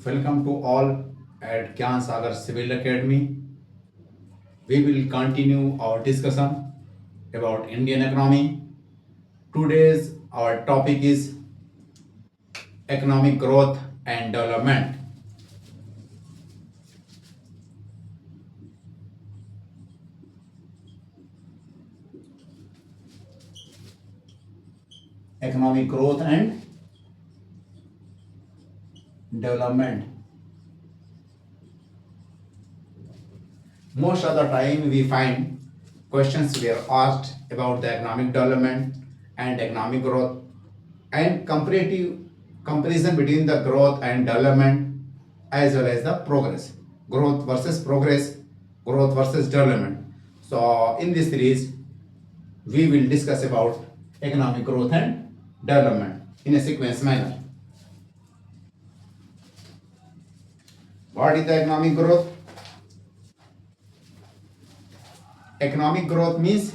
Welcome to all at Gyan Sagar Civil Academy. We will continue our discussion about Indian economy. Today's our topic is economic growth and development. Economic growth and development. Most of the time we find questions were asked about the economic development and economic growth and comparative comparison between the growth and development as well as the progress. Growth versus development. So in this series we will discuss about economic growth and development in a sequence manner. What is the economic growth? Economic growth means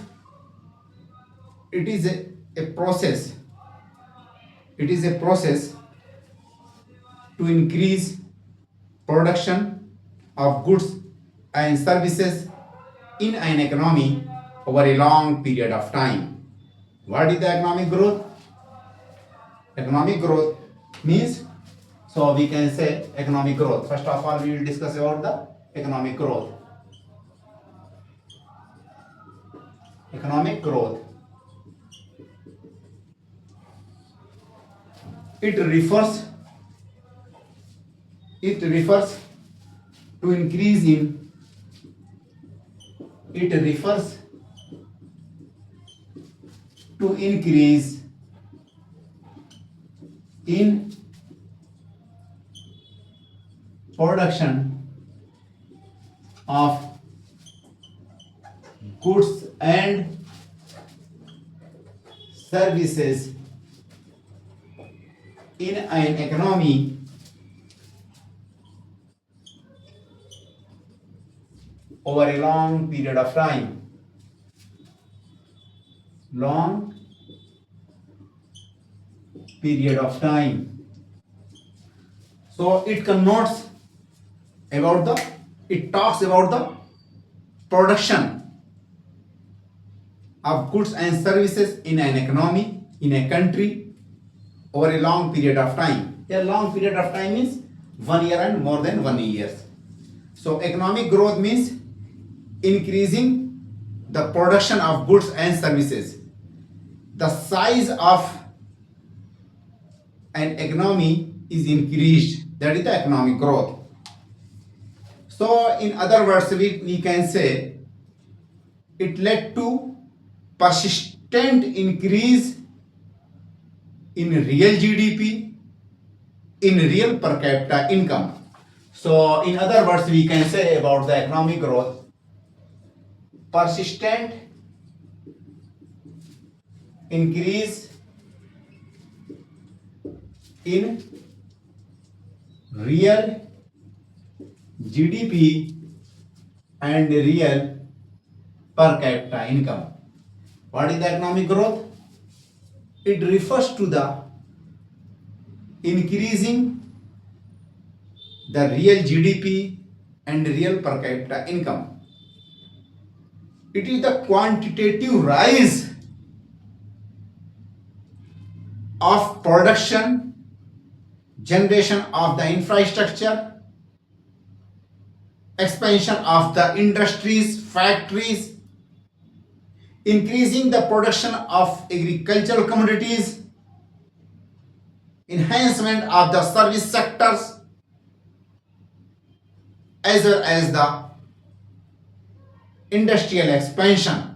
it is a process. It is a process to increase production of goods and services in an economy over a long period of time. What is the economic growth? Economic growth means, so we can say economic growth. First of all, we will discuss about the economic growth. Economic growth. It refers to increase in. It refers to increase in production of goods and services in an economy over a long period of time. Long period of time. So it connotes about the, it talks about the production of goods and services in an economy, in a country over a long period of time. A long period of time means 1 year and more than 1 year. So economic growth means increasing the production of goods and services. The size of an economy is increased. That is the economic growth. So in other words, we can say it led to persistent increase in real GDP, in real per capita income. So in other words, we can say about the economic growth, persistent increase in real GDP and real per capita income. What is the economic growth? It refers to the increasing the real GDP and real per capita income. It is the quantitative rise of production, generation of the infrastructure, expansion of the industries, factories, increasing the production of agricultural commodities, enhancement of the service sectors, as well as the industrial expansion.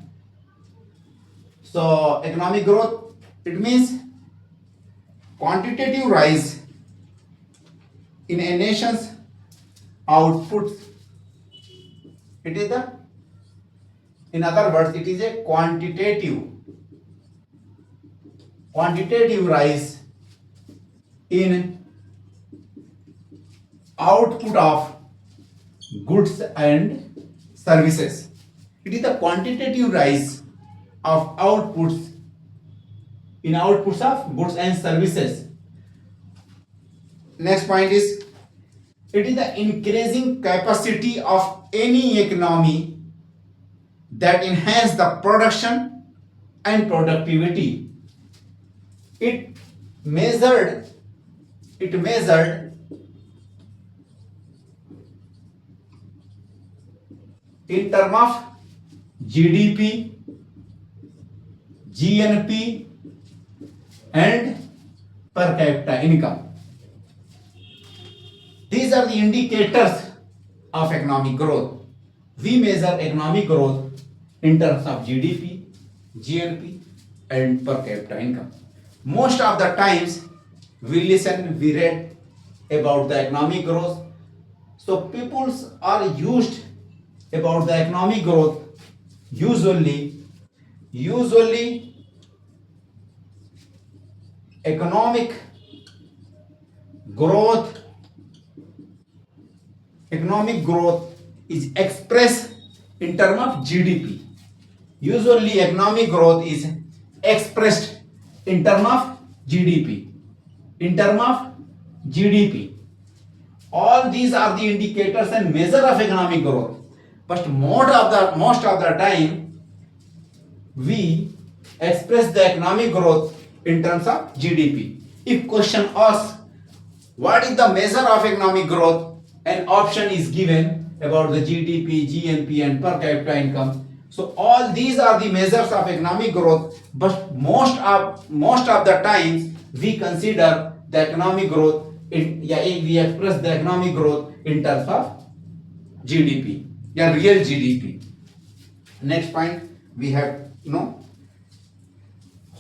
So economic growth, it means quantitative rise in a nation's output. It is the, in other words, it is a quantitative rise in output of goods and services. It is the quantitative rise of outputs in outputs of goods and services. Next point is It is the increasing capacity of any economy that enhance the production and productivity. It measured it measured in terms of GDP, GNP and per capita income. These are the indicators of economic growth. We measure economic growth in terms of GDP, GNP and per capita income. Most of the times we read about the economic growth. So peoples are used about the economic growth usually economic growth economic growth is expressed in terms of GDP. Usually economic growth is expressed in terms of GDP. In terms of GDP. All these are the indicators and measure of economic growth. But most of the time we express the economic growth in terms of GDP. If question asks what is the measure of economic growth, an option is given about the GDP, GNP and per capita income. So all these are the measures of economic growth, but most of the times we consider the economic growth we express the economic growth in terms of GDP, real GDP. Next point we have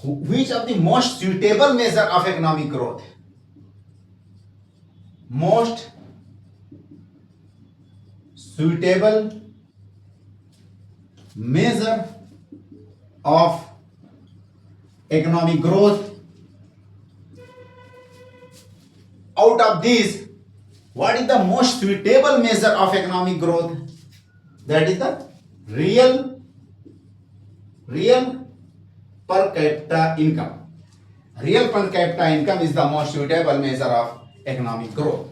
which of the most suitable measure of economic growth? Most suitable measure of economic growth. Out of these, what is the most suitable measure of economic growth? That is the real per capita income. Real per capita income is the most suitable measure of economic growth.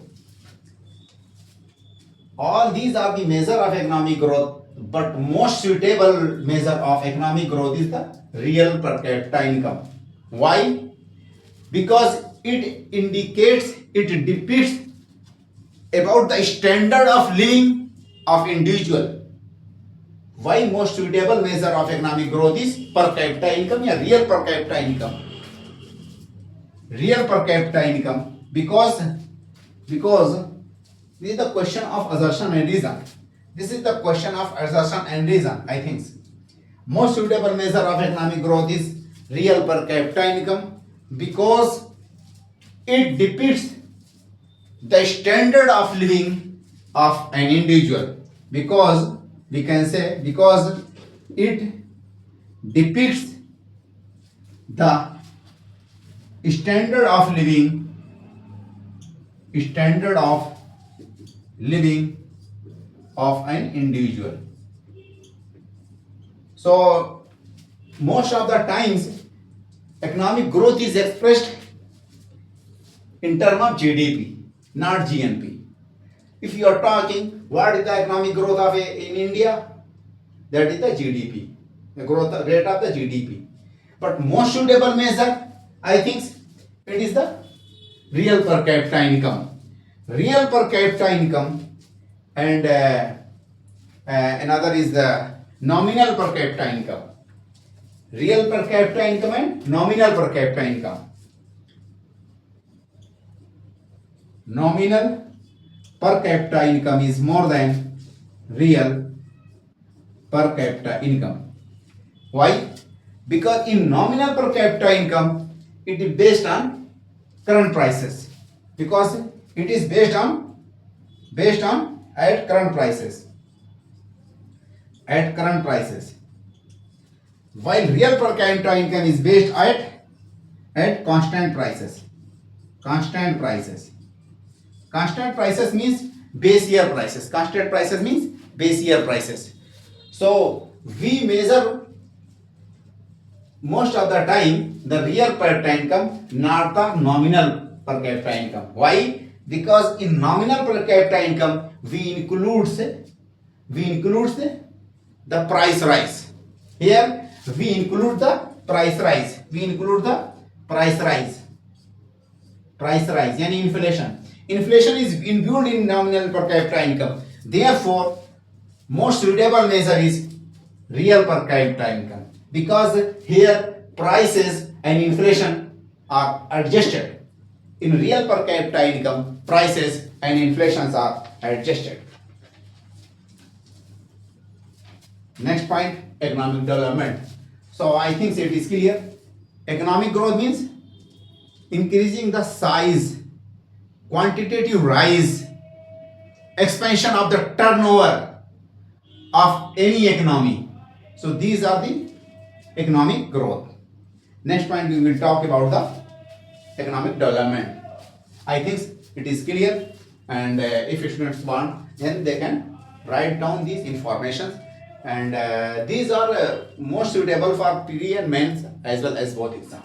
All these are the measure of economic growth, but most suitable measure of economic growth is the real per capita income. Why? Because it depicts about the standard of living of individual. Why most suitable measure of economic growth is per capita income or real per capita income? Real per capita income because this is the question of assertion and reason. This is the question of assertion and reason, I think. Most suitable measure of economic growth is real per capita income because it depicts the standard of living of an individual. Because we can say because it depicts the standard of living of an individual. So most of the times economic growth is expressed in terms of GDP, not GNP. If you are talking what is the economic growth of in India, that is the GDP, the growth rate of the GDP. But most suitable measure, I think it is the real per capita income. Real per capita income and another is the nominal per capita income. Real per capita income and nominal per capita income. Nominal per capita income is more than real per capita income. Why? Because in nominal per capita income, it is based on current prices. Because it is based on at current prices. At current prices. While real per capita income is based at constant prices. Constant prices. Constant prices means base year prices. Constant prices means base year prices. So we measure most of the time the real per capita income, not the nominal per capita income. Why? because in nominal per capita income we includes the price rise. Here we include the price rise. Price rise yani inflation is inbuilt in nominal per capita income. Therefore most suitable measure is real per capita income, because here prices and inflation are adjusted. In real per capita income, prices and inflations are adjusted. Next point, economic development. So I think it is clear. Economic growth means increasing the size, quantitative rise, expansion of the turnover of any economy. So these are the economic growth. Next point, we will talk about the economic development. I think it is clear, and if students want, then they can write down these informations, and these are most suitable for pre and mains as well as both exam,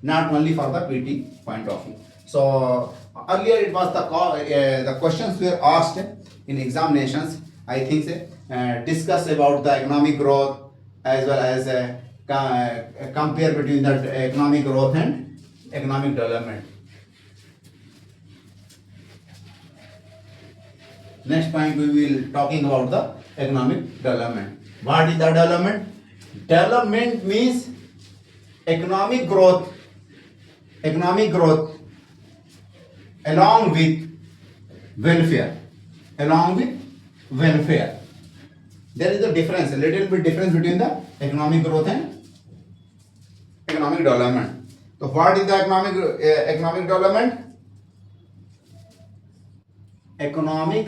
not only for the PT point of view. So earlier it was the questions were asked in examinations. I think discuss about the economic growth as well as compare between the economic growth and economic development. Next point, we will talking about the economic development. What is the development? Development means economic growth along with welfare. There is a difference, a little bit difference between the economic growth and economic development. So what is the economic development? Economic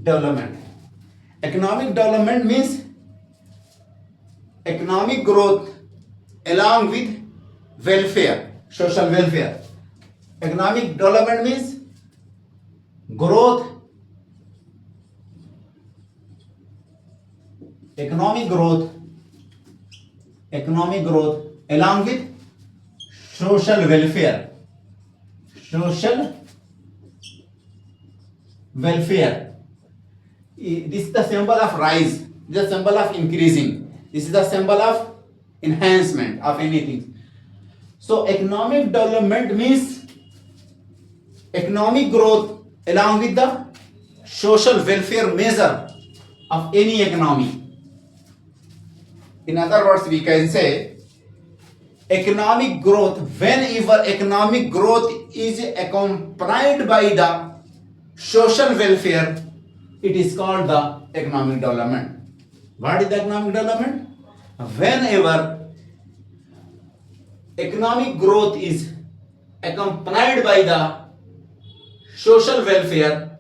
development. Economic development means economic growth along with welfare, social welfare. Economic development means economic growth along with social welfare. This is the symbol of rise, this is the symbol of increasing, this is the symbol of enhancement of anything. So economic development means economic growth along with the social welfare measure of any economy. In other words, we can say economic growth, whenever economic growth is accompanied by the social welfare, it is called the economic development. What is the economic development? Whenever economic growth is accompanied by the social welfare,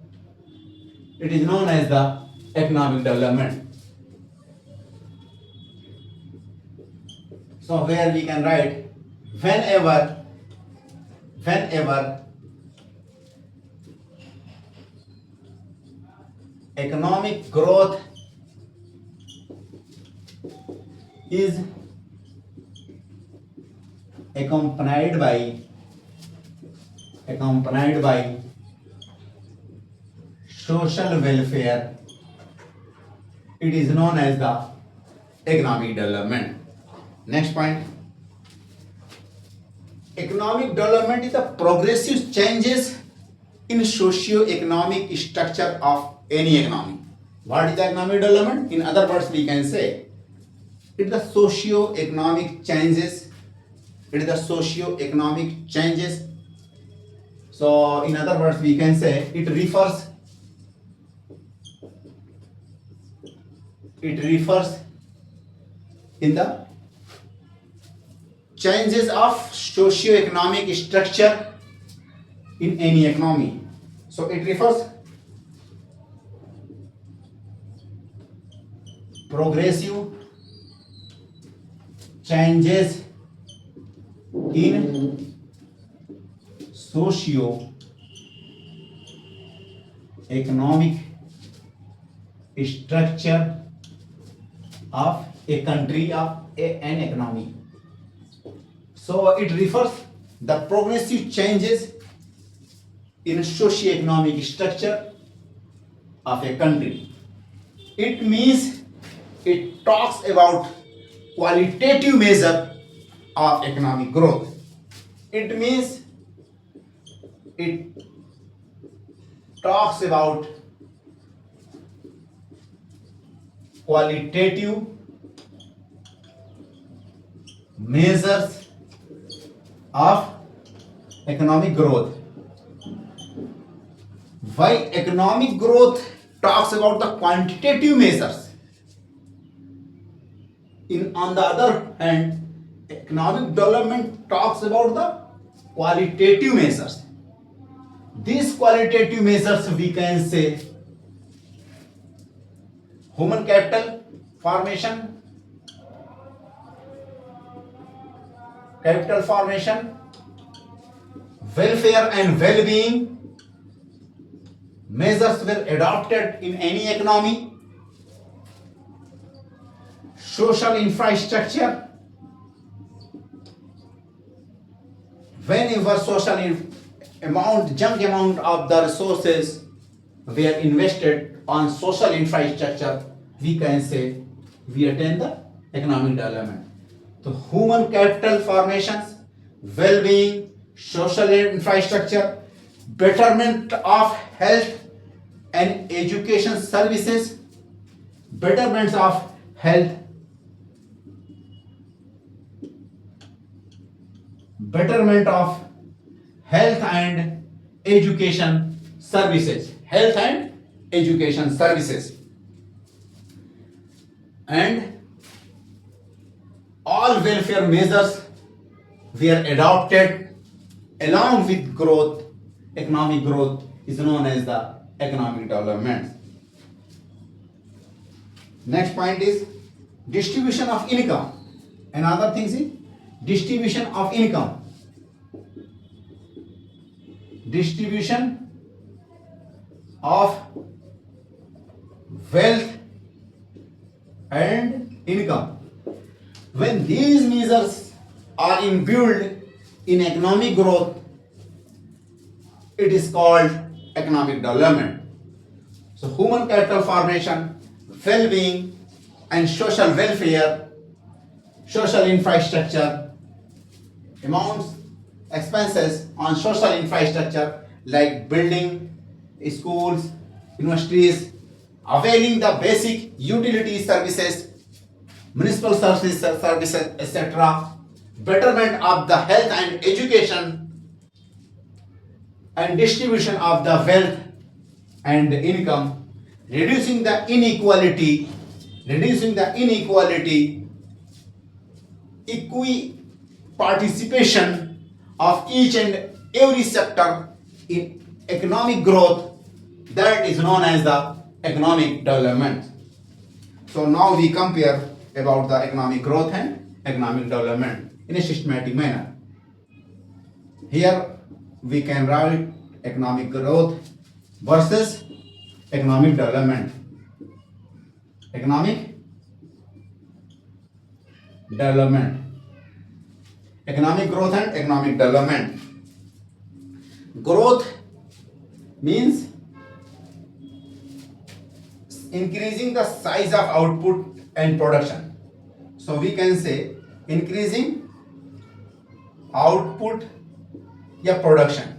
it is known as the economic development. So where we can write whenever economic growth is accompanied by social welfare, it is known as the economic development. Next point, economic development is the progressive changes in socio-economic structure of any economy. What is the economic development? In other words, we can say it is the socio-economic changes. So in other words, we can say it refers in the changes of socio-economic structure in any economy. So it refers progressive changes in socio-economic structure of a country of an economy. So it refers the progressive changes in socio-economic structure of a country. It means it talks about qualitative measure of economic growth. It means it talks about qualitative measures of economic growth. Why economic growth talks about the quantitative measures? On the other hand, economic development talks about the qualitative measures. These qualitative measures we can say human capital formation, welfare and well-being measures were adopted in any economy, social infrastructure. Whenever junk amount of the resources were invested on social infrastructure, we can say we attain the economic development. So human capital formations, well-being, social infrastructure, betterment of health and education services, betterments of health, betterment of health and education services, and all welfare measures were adopted along with growth. Economic growth is known as the economic development. Next point is distribution of income. Another thing is distribution of income. Distribution of wealth and income. When these measures are inbuilt in economic growth, it is called economic development. So human capital formation, well-being and social welfare, social infrastructure, amounts, expenses on social infrastructure like building, schools, universities, availing the basic utility services, municipal services, etc., betterment of the health and education, and distribution of the wealth and income, reducing the inequality, participation of each and every sector in economic growth, that is known as the economic development. So now we compare about the economic growth and economic development in a systematic manner. Here we can write economic growth versus economic development. Economic growth and economic development. Growth means increasing the size of output and production. So we can say increasing output या production.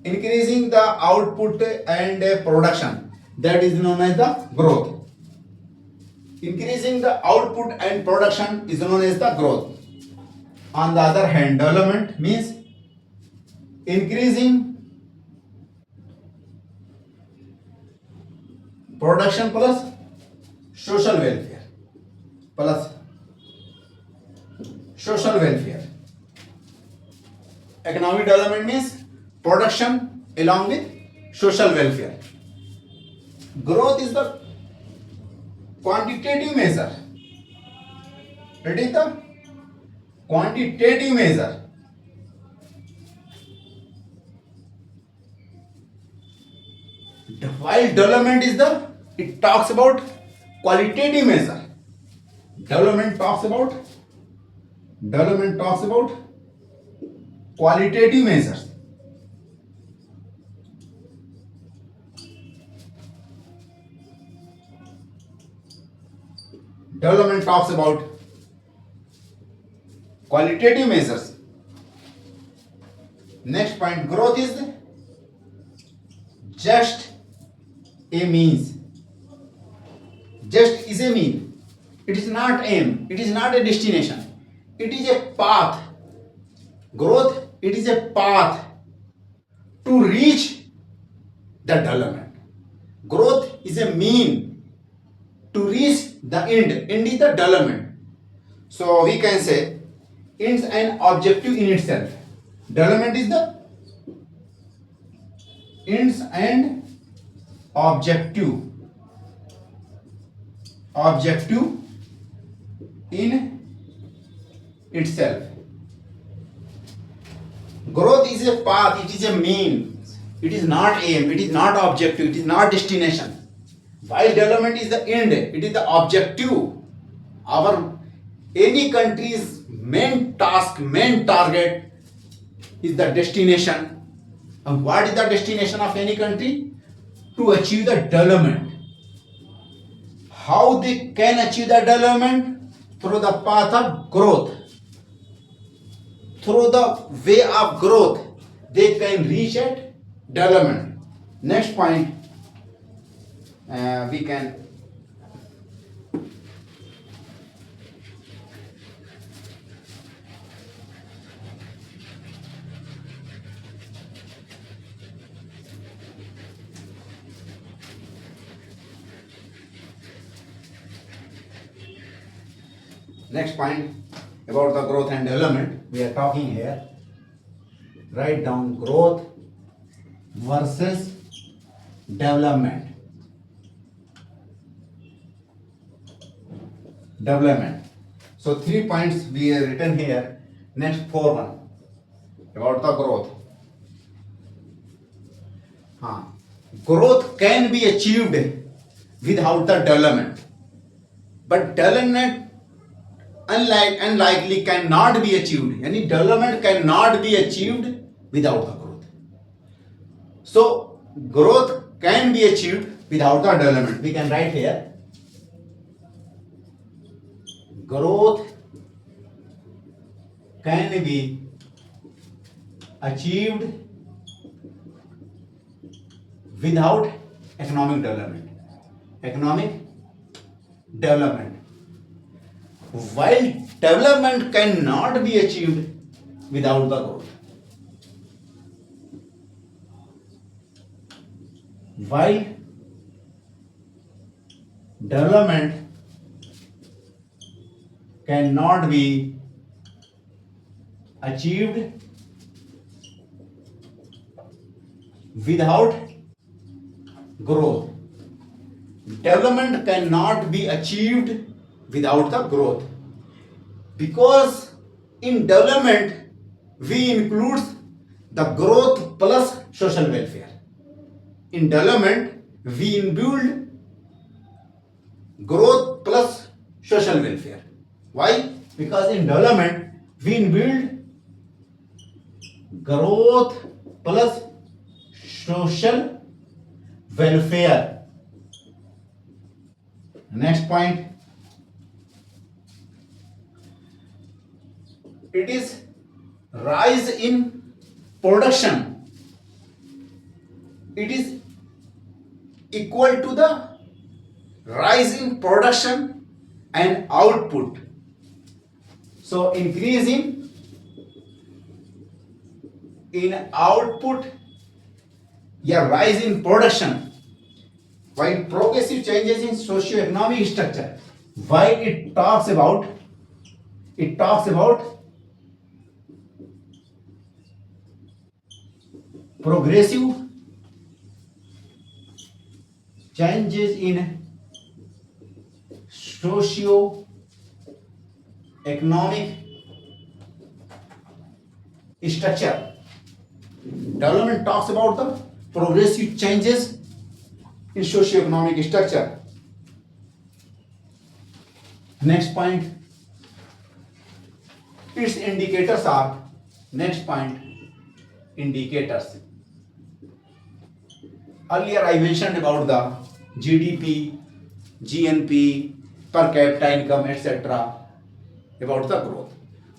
Increasing the output and production, that is known as the growth. Increasing the output and production is known as the growth. On the other hand, development means increasing production plus social welfare. Economic development means production along with social welfare. Growth is the quantitative measure. It is the quantitative measure. While development is it talks about qualitative measure. Development talks about qualitative measures. Development talks about qualitative measures. Next point, growth is just a means. Just is a mean. It is not aim. It is not a destination. It is a path. Growth, it is a path to reach the development. Growth is a mean to reach the end. End is the development. So we can say ends an objective in itself. Development is the ends and objective in itself. Growth is a path, it is a means, it is not aim, it is not objective, it is not destination. While development is the end, it is the objective. Our any country's main task, main target is the destination. And what is the destination of any country? To achieve the development. How they can achieve the development? Through the path of growth. Through the way of growth, they can reach at development. Next point, we can next point about the growth and development. We are talking here. Write down growth versus development. Development. So 3 points we have written here. Next 4 one about the growth. Growth can be achieved without the development, but development unlikely cannot be achieved. Any development cannot be achieved without the growth. So growth can be achieved without the development. We can write here, growth can be achieved without economic development. Economic development. While development cannot be achieved without the growth. While development cannot be achieved without growth. Development cannot be achieved without the growth, because in development we include the growth plus social welfare. In development we inbuild growth plus social welfare. Why? Because in development we inbuild growth plus social welfare. Next point, it is rise in production. It is equal to the rise in production and output. So increase in output, yeah, rise in production. While progressive changes in socio-economic structure, while it talks about progressive changes in socio-economic structure. Development talks about the progressive changes in socio-economic structure. Next point, its indicators are, next point, indicators. Earlier I mentioned about the GDP, GNP, per capita income, etc. about the growth.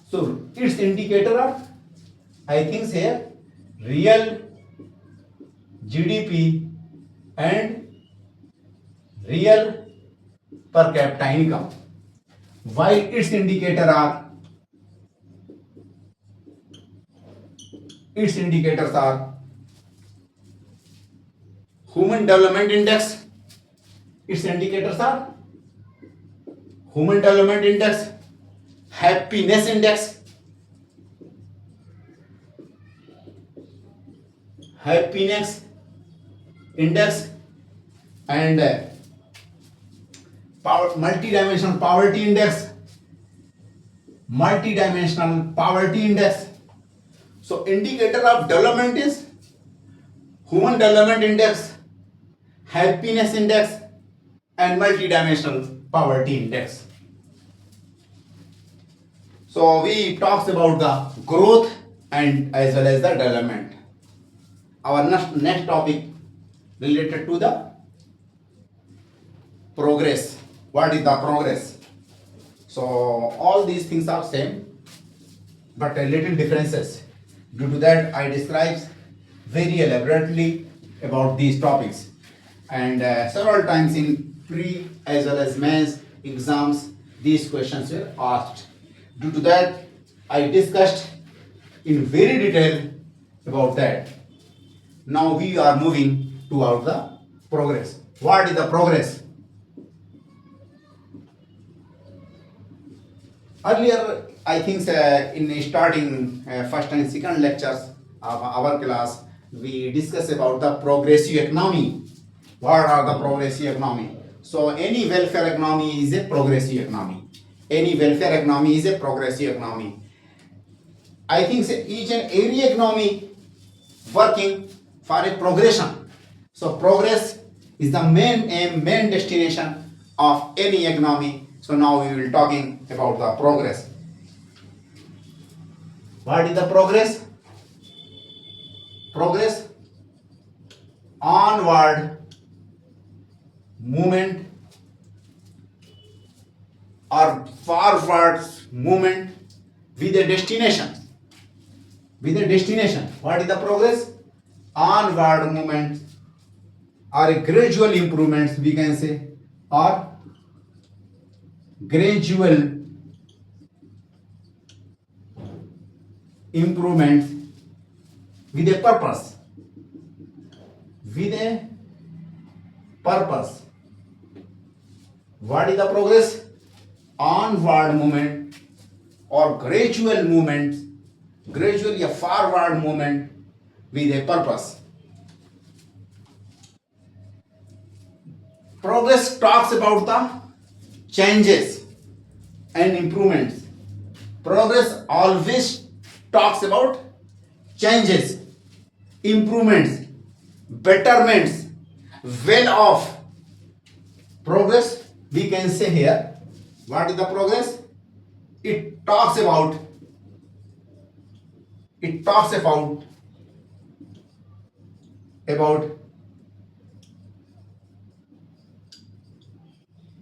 So its indicator are, I think here, real GDP and real per capita income. While its indicators are human development index. Its indicators are human development index, happiness index, happiness index, and multidimensional poverty index, multidimensional poverty index. So indicator of development is human development index, happiness index, and multidimensional poverty index. So we talked about the growth and as well as the development. Our next topic related to the progress. What is the progress? So all these things are same, but a little differences. Due to that, I describe very elaborately about these topics, and several times in pre as well as mains exams these questions were asked. Due to that, I discussed in very detail about that. Now we are moving toward the progress. What is the progress? Earlier, I think in starting first and second lectures of our class, we discussed about the progressive economy. What are the progressive economy? So any welfare economy is a progressive economy. Any welfare economy is a progressive economy. I think each and every economy working for a progression. So progress is the main aim, main destination of any economy. So now we will talking about the progress. What is the progress? Progress, onward movement or forward movement with a destination. With a destination. What is the progress? Onward movement or a gradual improvements, we can say, or gradual improvements with a purpose. With a purpose. What is the progress? Onward movement or gradual movement, gradually a forward movement with a purpose. Progress talks about the changes and improvements. Progress always talks about changes, improvements, betterments, well off. Progress, we can say here, what is the progress? It talks about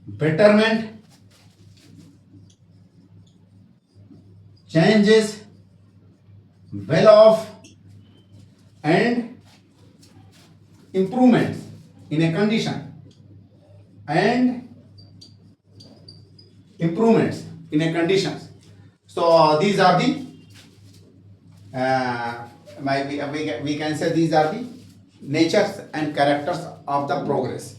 betterment, changes, well off, and improvements in a condition, and improvements in a conditions. So these are the we can say these are the natures and characters of the progress.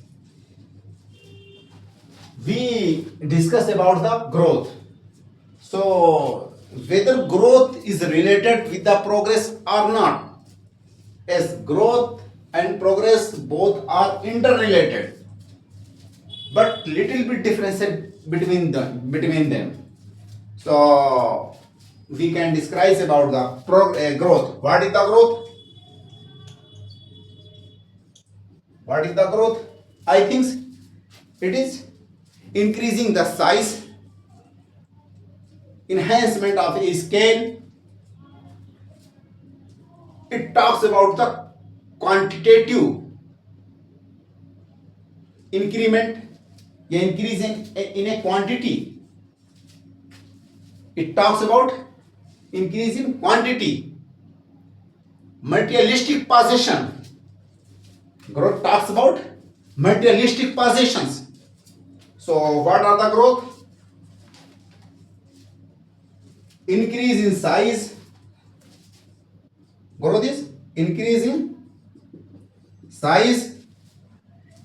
We discuss about the growth. So whether growth is related with the progress or not. Yes, growth and progress both are interrelated, but little bit difference between them. So we can describe about the growth. What is the growth? What is the growth? I think it is increasing the size enhancement of a scale. It talks about the quantitative increment, या increase in a quantity. It talks about increase in quantity. Materialistic possession. Growth talks about materialistic possessions. So what are the growth? Increase in size. Growth is increase in size,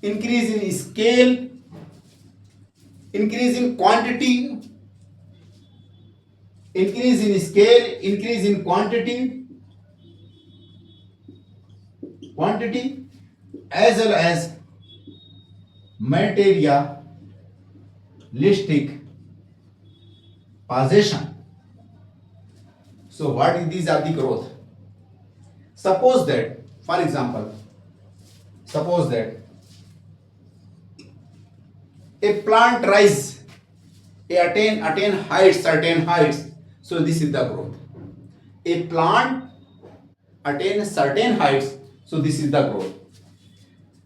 increase in scale, increase in quantity, increase in scale, increase in quantity, as well as materialistic possession. So what is these are the growth? Suppose that, for example, suppose that a plant rise, attain heights, certain heights. So this is the growth. A plant attains certain heights. So this is the growth.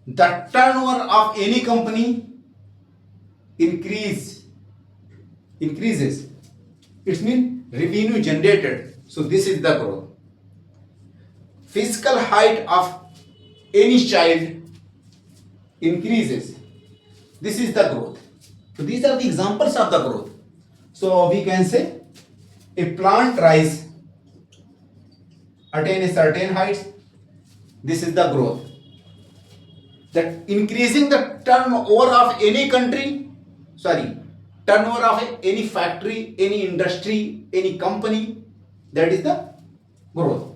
The turnover of any company increases. It means revenue generated. So this is the growth. Physical height of any child increases. This is the growth. So these are the examples of the growth. So we can say a plant rise, attain a certain heights. This is the growth. That increasing the turnover of any country, turnover of any factory, any industry, any company, that is the growth.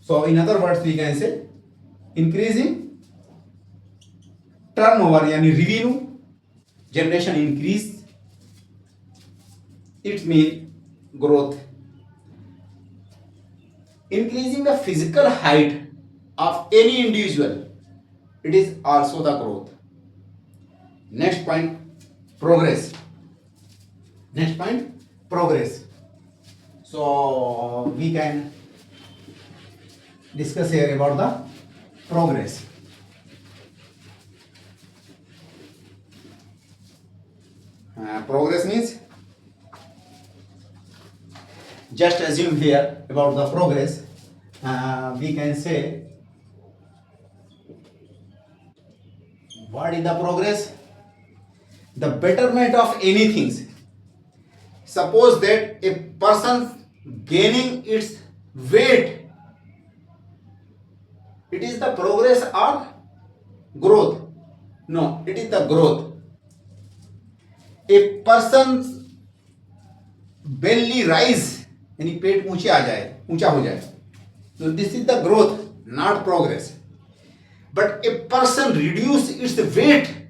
So in other words, we can say increasing turnover, yani revenue generation increase, it means growth. Increasing the physical height of any individual, it is also the growth. Next point, progress. Next point, progress. So we can discuss here about the progress. Progress means, just assume here about the progress, we can say, what is the progress? The betterment of anything. Suppose that a person gaining its weight, it is the progress or growth? No, it is the growth. A person's belly rise, यानी पेट ऊंचे आ जाए, ऊंचा हो जाए, so this is the growth, not progress. But a person reduce its weight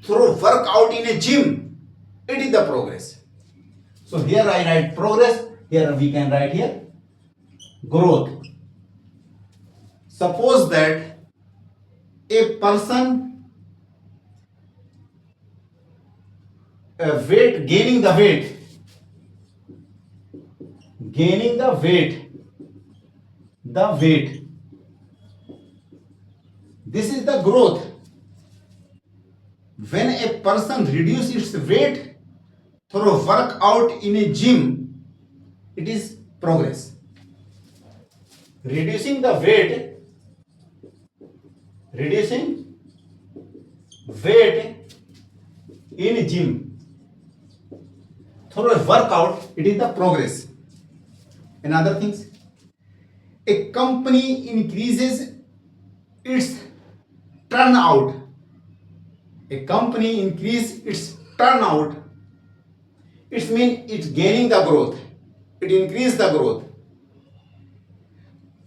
through workout in a gym, it is the progress. So here I write progress, here we can write here growth. Suppose that a person gaining the weight, this is the growth. When a person reduces its weight through workout in a gym, it is progress. Reducing weight in a gym through a workout, it is the progress. And other things, a company increases its turnout. A company increase its turnout, it means it's gaining the growth, it increase the growth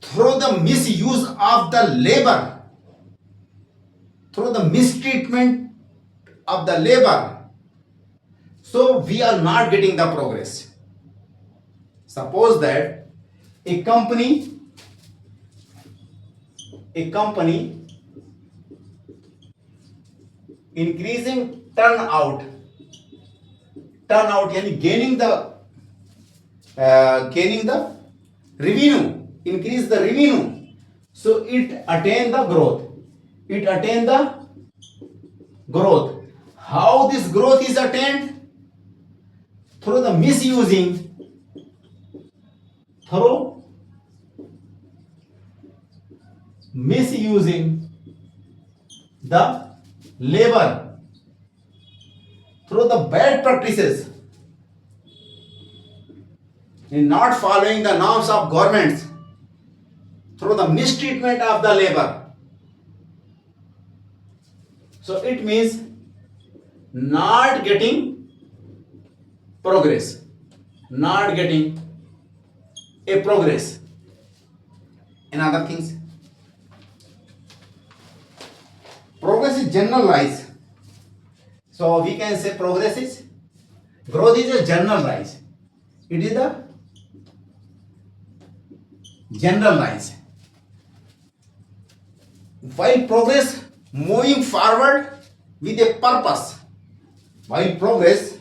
through the misuse of the labor, through the mistreatment of the labor. So we are not getting the progress. Suppose that a company increasing turnout, turnout यानी gaining the revenue, increase the revenue, so it attain the growth. How this growth is attained? Through the misusing the labor, through the bad practices, in not following the norms of governments, through the mistreatment of the labor. So it means not getting progress, in other things. Progress is generalized. So we can say growth is a generalized. It is the generalized. While progress moving forward with a purpose. While progress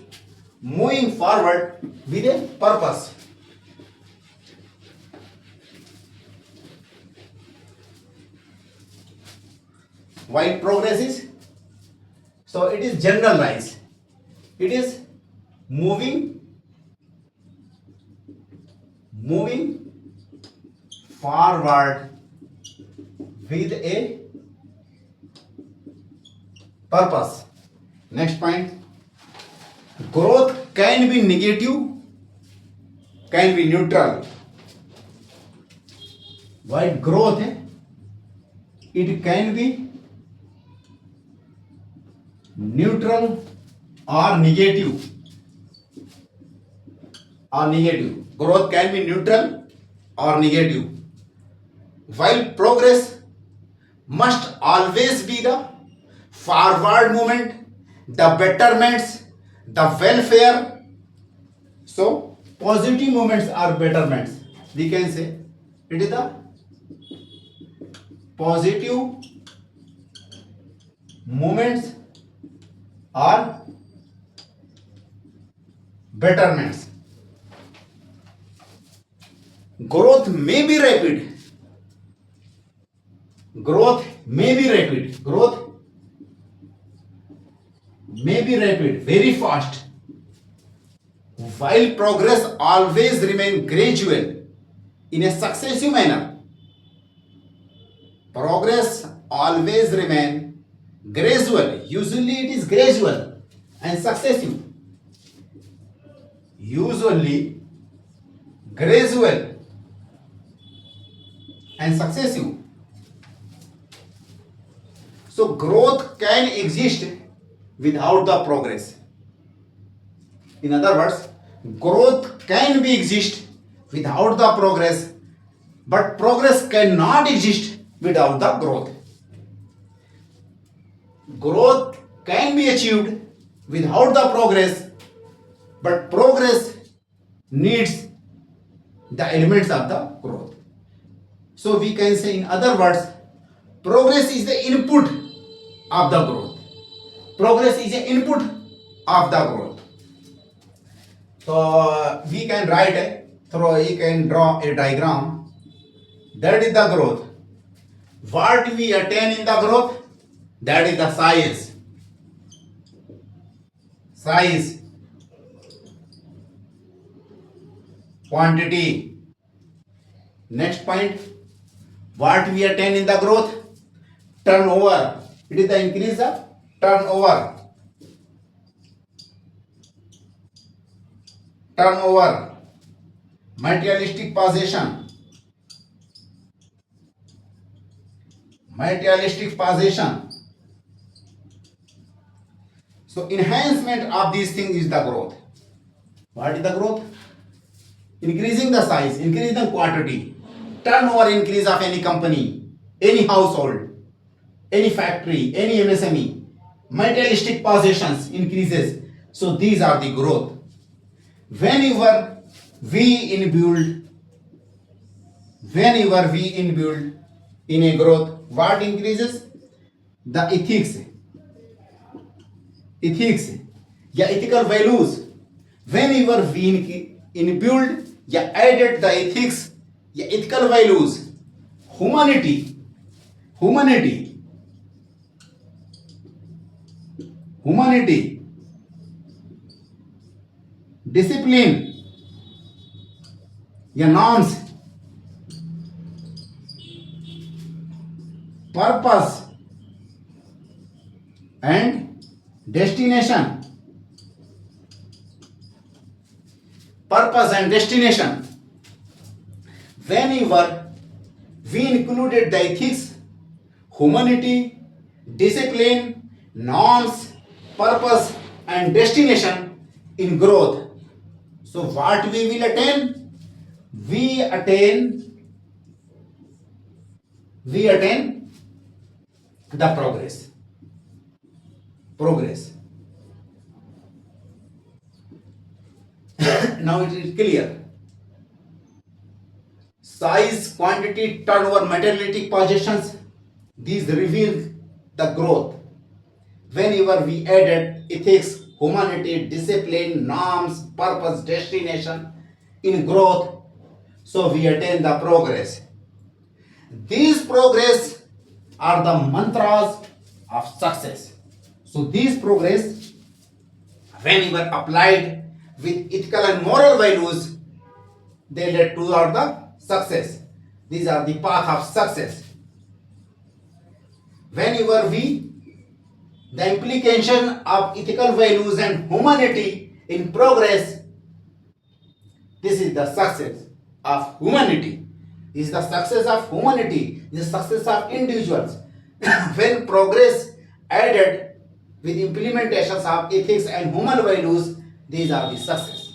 moving forward with a purpose. While progress is, so it is generalized. It is moving forward with a purpose. Next point, growth can be negative, can be neutral. While growth it can be neutral or negative. Growth can be neutral or negative. While progress must always be the forward movement, the betterments, the welfare. So positive movements are betterments. We can say it is the positive movements are betterments. Growth may be rapid. Growth may be rapid, very fast. While progress always remain gradual in a successive manner. Progress always remain gradual. Usually it is gradual and successive. Usually gradual and successive. So growth can exist without the progress. In other words, growth can be exist without the progress, but progress cannot exist without the growth. Growth can be achieved without the progress, but progress needs the elements of the growth. So we can say, in other words, progress is the input of the growth. Progress is the input of the growth. So we can write you can draw a diagram. That is the growth. What we attain in the growth, that is the size. Quantity. Next point, what we attain in the growth, turnover. It is the increase of turnover. Materialistic possession. So enhancement of these things is the growth. What is the growth? Increasing the size, increasing the quantity, turnover increase of any company, any household, any factory, any MSME. Materialistic possessions increases. So these are the growth. Whenever we inbuild in a growth, what increases? The ethics, या ethical values whenever we inbuild या added the ethics या ethical values, humanity, humanity, humanity, discipline या norms, purpose and destination, purpose and destination, whenever we included the ethics, humanity, discipline, norms, purpose and destination in growth, so what we will attain? We attain the progress. Now it is clear. Size, quantity, turnover, materialistic possessions, these reveal the growth. Whenever we added ethics, humanity, discipline, norms, purpose, destination in growth, so we attain the progress. These progress are the mantras of success. So these progress, whenever applied with ethical and moral values, they led toward the success. These are the path of success. Whenever the implication of ethical values and humanity in progress, this is the success of humanity. This is the success of humanity. This is the success of individuals. When progress added with implementations of ethics and human values, these are the success.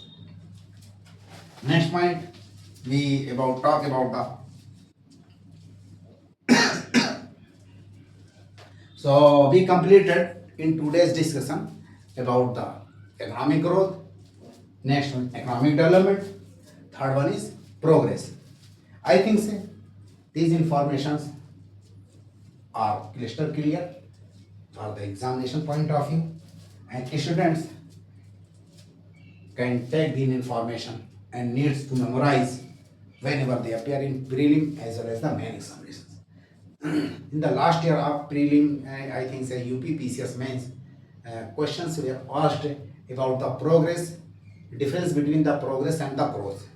Next point, we talk about so we completed in today's discussion about the economic growth. Next one, economic development. Third one is progress. I think so, these informations are crystal clear for the examination point of view, and students can take the information and needs to memorize whenever they appear in prelim as well as the main examinations. In the last year of prelim, I think say UP PCS mains, questions were asked about the progress, difference between the progress and the growth.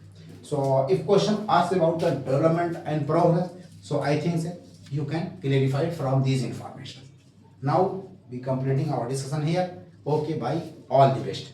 So if question asks about the development and progress, so I think say you can clarify from these information. Now we completing our discussion here. Okay, bye. All the best.